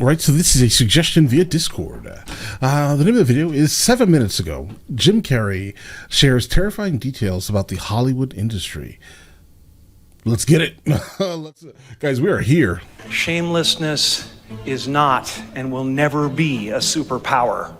All right, so this is a suggestion via Discord. The name of the video is 7 minutes ago. Jim Carrey shares terrifying details about the Hollywood industry. Let's get it. Guys, we are here. Shamelessness is not and will never be a superpower.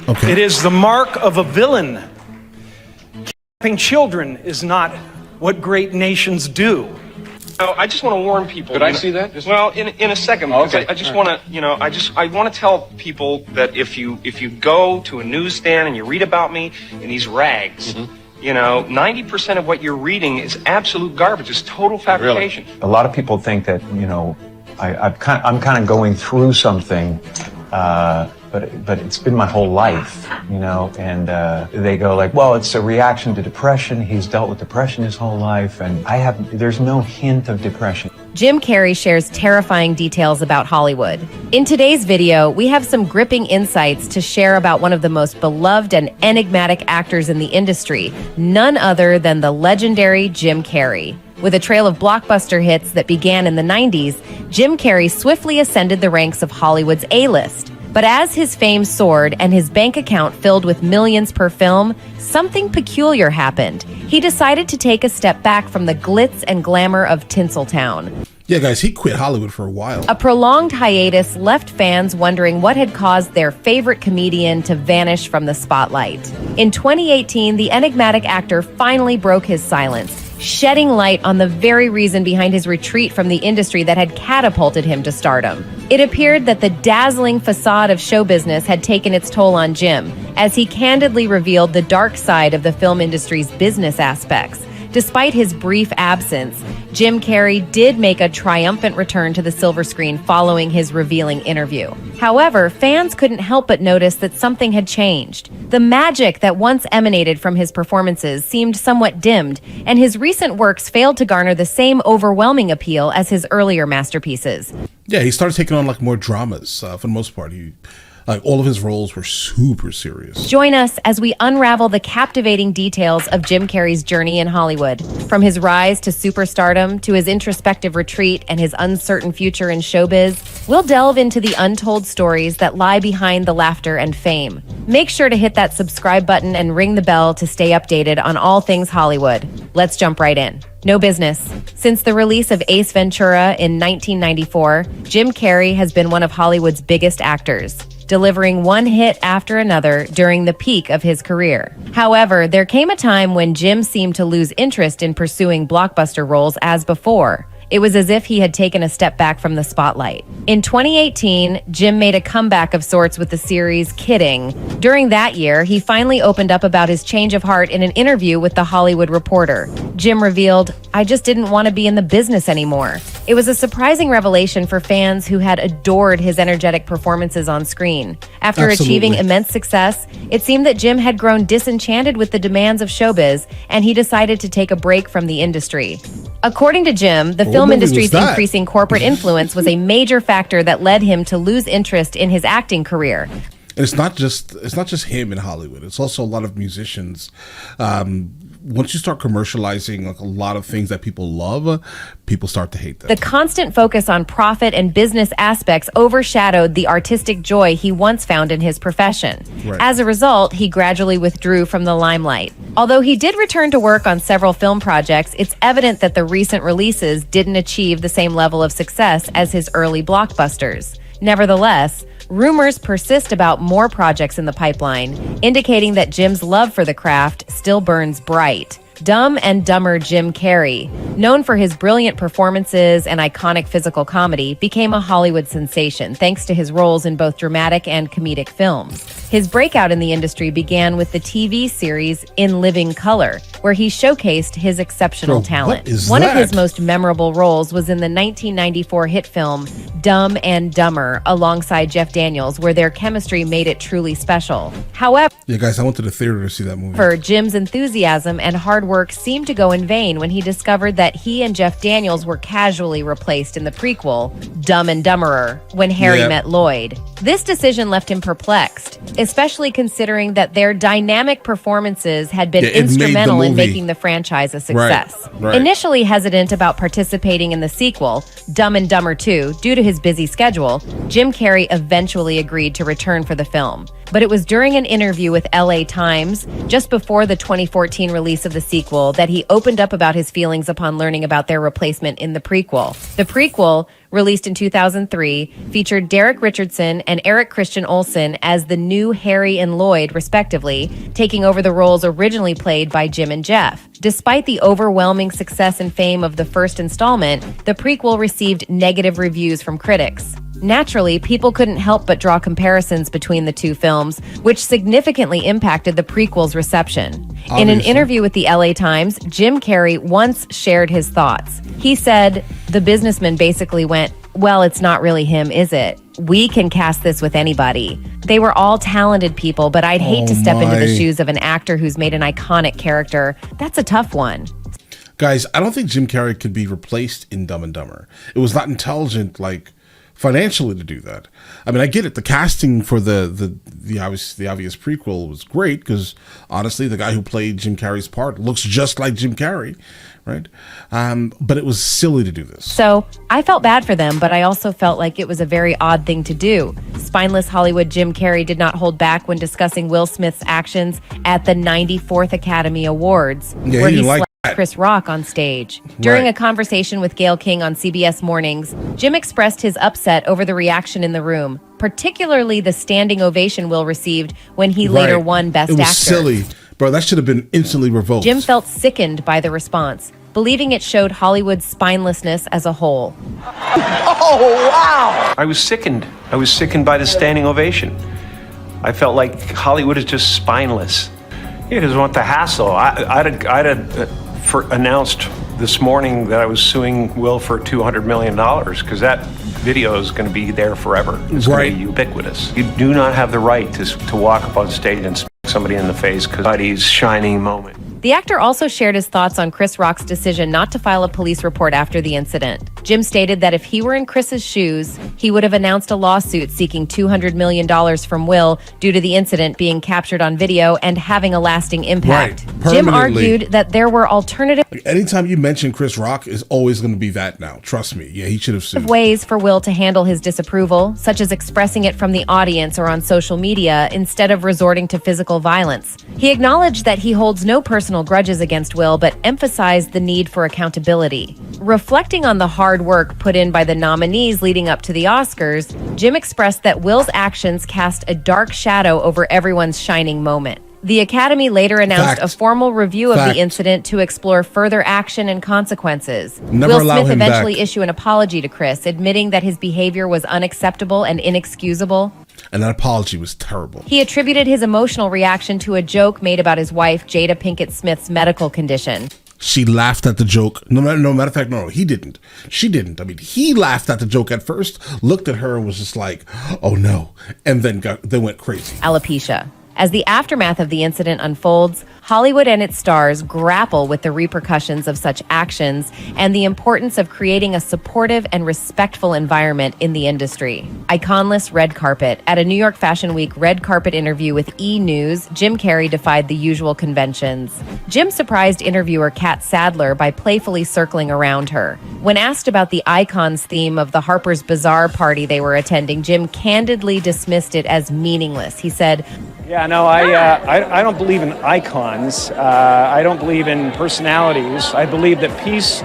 Okay. It is the mark of a villain. Kidnapping children is not what great nations do. I just want to warn people. Could I see that? Well, in a second, because Okay. I just want to, I want to tell people that if you go to a newsstand and you read about me in these rags, 90% of what you're reading is absolute garbage. It's total fabrication. A lot of people think that, I'm kind of going through something, but it's been my whole life, and they go like, well, it's a reaction to depression. He's dealt with depression his whole life, and there's no hint of depression. Jim Carrey shares terrifying details about Hollywood. In today's video, we have some gripping insights to share about one of the most beloved and enigmatic actors in the industry, none other than the legendary Jim Carrey. With a trail of blockbuster hits that began in the 90s, Jim Carrey swiftly ascended the ranks of Hollywood's A-list. But as his fame soared and his bank account filled with millions per film, something peculiar happened. He decided to take a step back from the glitz and glamour of Tinseltown. Yeah, guys, he quit Hollywood for a while. A prolonged hiatus left fans wondering what had caused their favorite comedian to vanish from the spotlight. In 2018, the enigmatic actor finally broke his silence, shedding light on the very reason behind his retreat from the industry that had catapulted him to stardom. It appeared that the dazzling facade of show business had taken its toll on Jim, as he candidly revealed the dark side of the film industry's business aspects. Despite his brief absence, Jim Carrey did make a triumphant return to the silver screen following his revealing interview. However, fans couldn't help but notice that something had changed. The magic that once emanated from his performances seemed somewhat dimmed, and his recent works failed to garner the same overwhelming appeal as his earlier masterpieces. Yeah, he started taking on more dramas for the most part. All of his roles were super serious. Join us as we unravel the captivating details of Jim Carrey's journey in Hollywood. From his rise to superstardom to his introspective retreat and his uncertain future in showbiz, we'll delve into the untold stories that lie behind the laughter and fame. Make sure to hit that subscribe button and ring the bell to stay updated on all things Hollywood. Let's jump right in. No business. Since the release of Ace Ventura in 1994, Jim Carrey has been one of Hollywood's biggest actors, delivering one hit after another during the peak of his career. However, there came a time when Jim seemed to lose interest in pursuing blockbuster roles as before. It was as if he had taken a step back from the spotlight. In 2018, Jim made a comeback of sorts with the series Kidding. During that year, he finally opened up about his change of heart in an interview with The Hollywood Reporter. Jim revealed, "I just didn't want to be in the business anymore." It was a surprising revelation for fans who had adored his energetic performances on screen. After achieving immense success, it seemed that Jim had grown disenchanted with the demands of showbiz, and he decided to take a break from the industry. According to Jim, the film industry's increasing corporate influence was a major factor that led him to lose interest in his acting career. And it's not just him in Hollywood. It's also a lot of musicians. Once you start commercializing a lot of things that people love, people start to hate them. The constant focus on profit and business aspects overshadowed the artistic joy he once found in his profession. Right. As a result, he gradually withdrew from the limelight. Although he did return to work on several film projects, it's evident that the recent releases didn't achieve the same level of success as his early blockbusters. Nevertheless, rumors persist about more projects in the pipeline, indicating that Jim's love for the craft still burns bright. Dumb and Dumber Jim Carrey, known for his brilliant performances and iconic physical comedy, became a Hollywood sensation thanks to his roles in both dramatic and comedic films. His breakout in the industry began with the TV series In Living Color, where he showcased his exceptional talent. One of his most memorable roles was in the 1994 hit film Dumb and Dumber alongside Jeff Daniels, where their chemistry made it truly special. However, yeah, guys, I went to the theater to see that movie. Jim's enthusiasm and hard work seemed to go in vain when he discovered that he and Jeff Daniels were casually replaced in the prequel, Dumb and Dumberer, when Harry met Lloyd. This decision left him perplexed, especially considering that their dynamic performances had been Yeah, it made the instrumental in movie. making the franchise a success. Right. Initially hesitant about participating in the sequel, Dumb and Dumber 2, due to his busy schedule, Jim Carrey eventually agreed to return for the film. But it was during an interview with LA Times, just before the 2014 release of the sequel, that he opened up about his feelings upon learning about their replacement in the prequel. The prequel, released in 2003, featured Derek Richardson and Eric Christian Olsen as the new Harry and Lloyd, respectively, taking over the roles originally played by Jim and Jeff. Despite the overwhelming success and fame of the first installment, the prequel received negative reviews from critics. Naturally, people couldn't help but draw comparisons between the two films, which significantly impacted the prequel's reception. In an interview with the LA Times, Jim Carrey once shared his thoughts. He said, "The businessman basically went, well, it's not really him, is it? We can cast this with anybody. They were all talented people, but I'd hate to step into the shoes of an actor who's made an iconic character. That's a tough one." Guys, I don't think Jim Carrey could be replaced in Dumb and Dumber. It was not intelligent, like, financially to do that. I mean, I get it. The casting for the obvious prequel was great because honestly, the guy who played Jim Carrey's part looks just like Jim Carrey, right? But it was silly to do this. So I felt bad for them, but I also felt like it was a very odd thing to do. Spineless Hollywood Jim Carrey did not hold back when discussing Will Smith's actions at the 94th Academy Awards, where he slapped Chris Rock on stage. During a conversation with Gayle King on CBS Mornings, Jim expressed his upset over the reaction in the room, particularly the standing ovation Will received when he later won Best Actor. It was silly. Bro, that should have been instantly revoked. Jim felt sickened by the response, believing it showed Hollywood's spinelessness as a whole. Oh, wow! I was sickened. I was sickened by the standing ovation. I felt like Hollywood is just spineless. He doesn't want the hassle. I'd announced this morning that I was suing Will for $200 million because that video is going to be there forever. It's going to be ubiquitous. You do not have the right to walk up on stage and smack somebody in the face because somebody's shining moment. The actor also shared his thoughts on Chris Rock's decision not to file a police report after the incident. Jim stated that if he were in Chris's shoes, he would have announced a lawsuit seeking $200 million from Will due to the incident being captured on video and having a lasting impact. Jim argued that there were alternative anytime you mention Chris Rock is always going to be that now. Trust me. Yeah, he should have sued. Ways for Will to handle his disapproval, such as expressing it from the audience or on social media instead of resorting to physical violence. He acknowledged that he holds no personal grudges against Will, but emphasized the need for accountability. Reflecting on the hard work put in by the nominees leading up to the Oscars, Jim expressed that Will's actions cast a dark shadow over everyone's shining moment. The Academy later announced a formal review of the incident to explore further action and consequences. Will Smith eventually issued an apology to Chris, admitting that his behavior was unacceptable and inexcusable. And that apology was terrible. He attributed his emotional reaction to a joke made about his wife, Jada Pinkett Smith's medical condition. She laughed at the joke. No, matter of fact, no, he didn't. She didn't. I mean, he laughed at the joke at first, looked at her and was just like, oh no, and then went crazy. Alopecia. As the aftermath of the incident unfolds, Hollywood and its stars grapple with the repercussions of such actions and the importance of creating a supportive and respectful environment in the industry. Iconless red carpet. At a New York Fashion Week red carpet interview with E! News, Jim Carrey defied the usual conventions. Jim surprised interviewer Kat Sadler by playfully circling around her. When asked about the Icons theme of the Harper's Bazaar party they were attending, Jim candidly dismissed it as meaningless. He said, Yeah, no, I don't believe in icons. I don't believe in personalities. I believe that peace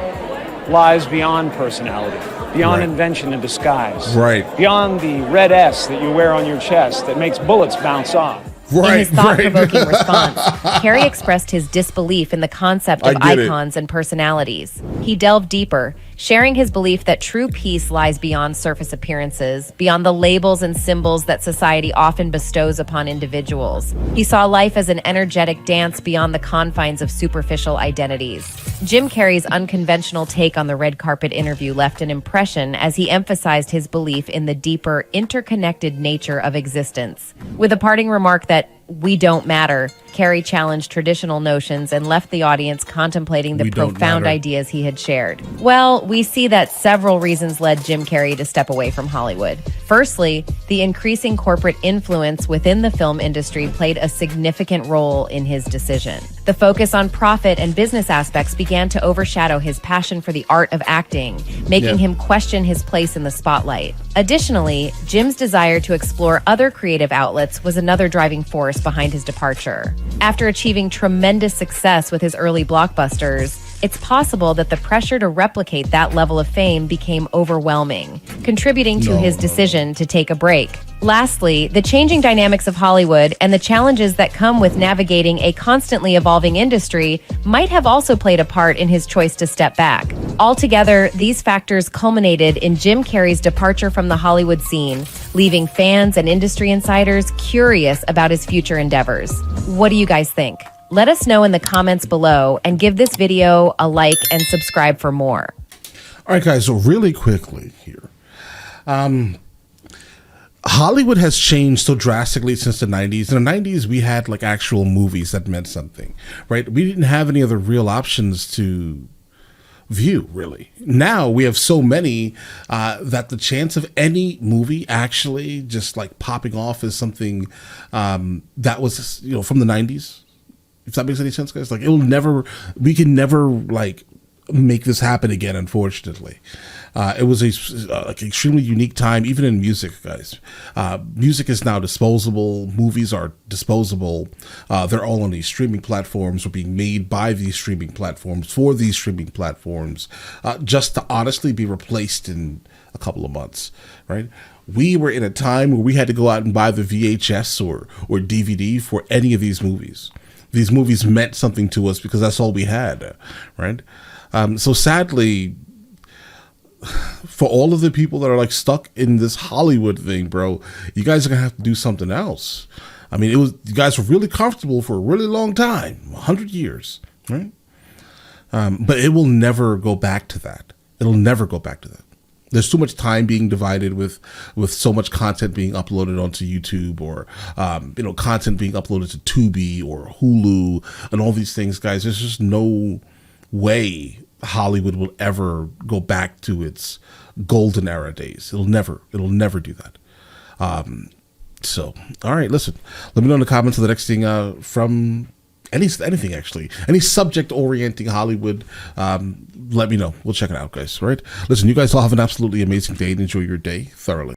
lies beyond personality, beyond invention and disguise, beyond the red S that you wear on your chest that makes bullets bounce off. In his thought-provoking response, Carrey expressed his disbelief in the concept of icons and personalities. He delved deeper, sharing his belief that true peace lies beyond surface appearances, beyond the labels and symbols that society often bestows upon individuals. He saw life as an energetic dance beyond the confines of superficial identities. Jim Carrey's unconventional take on the red carpet interview left an impression as he emphasized his belief in the deeper, interconnected nature of existence. With a parting remark that "We Don't Matter," Carey challenged traditional notions and left the audience contemplating the We don't profound matter. ideas he had shared. Well, we see that several reasons led Jim Carrey to step away from Hollywood. Firstly, the increasing corporate influence within the film industry played a significant role in his decision. The focus on profit and business aspects began to overshadow his passion for the art of acting, making him question his place in the spotlight. Additionally, Jim's desire to explore other creative outlets was another driving force behind his departure. After achieving tremendous success with his early blockbusters, it's possible that the pressure to replicate that level of fame became overwhelming, contributing to his decision to take a break. Lastly, the changing dynamics of Hollywood and the challenges that come with navigating a constantly evolving industry might have also played a part in his choice to step back. Altogether, these factors culminated in Jim Carrey's departure from the Hollywood scene, leaving fans and industry insiders curious about his future endeavors. What do you guys think? Let us know in the comments below and give this video a like and subscribe for more. All right, guys, so really quickly here. Hollywood has changed so drastically since the 90s. In the 90s, we had like actual movies that meant something, right? We didn't have any other real options to view, really. Now we have so many that the chance of any movie actually just like popping off as something that was, from the 90s, if that makes any sense, guys, like we can never like make this happen again, unfortunately. It was like extremely unique time, even in music, guys. Music is now disposable. Movies are disposable. They're all on these streaming platforms or being made by these streaming platforms for these streaming platforms, just to honestly be replaced in a couple of months, right? We were in a time where we had to go out and buy the VHS or DVD for any of these movies. These movies meant something to us because that's all we had, right? So sadly, for all of the people that are like stuck in this Hollywood thing, bro, you guys are gonna have to do something else. I mean, you guys were really comfortable for a really long time, 100 years, right? But it will never go back to that. It'll never go back to that. There's too much time being divided with so much content being uploaded onto YouTube or, content being uploaded to Tubi or Hulu and all these things, guys. There's just no way Hollywood will ever go back to its golden era days. It'll never do that. So, all right, listen, let me know in the comments of the next thing from anything actually, any subject orienting Hollywood. Let me know. We'll check it out, guys. All right. Listen, you guys all have an absolutely amazing day and enjoy your day thoroughly.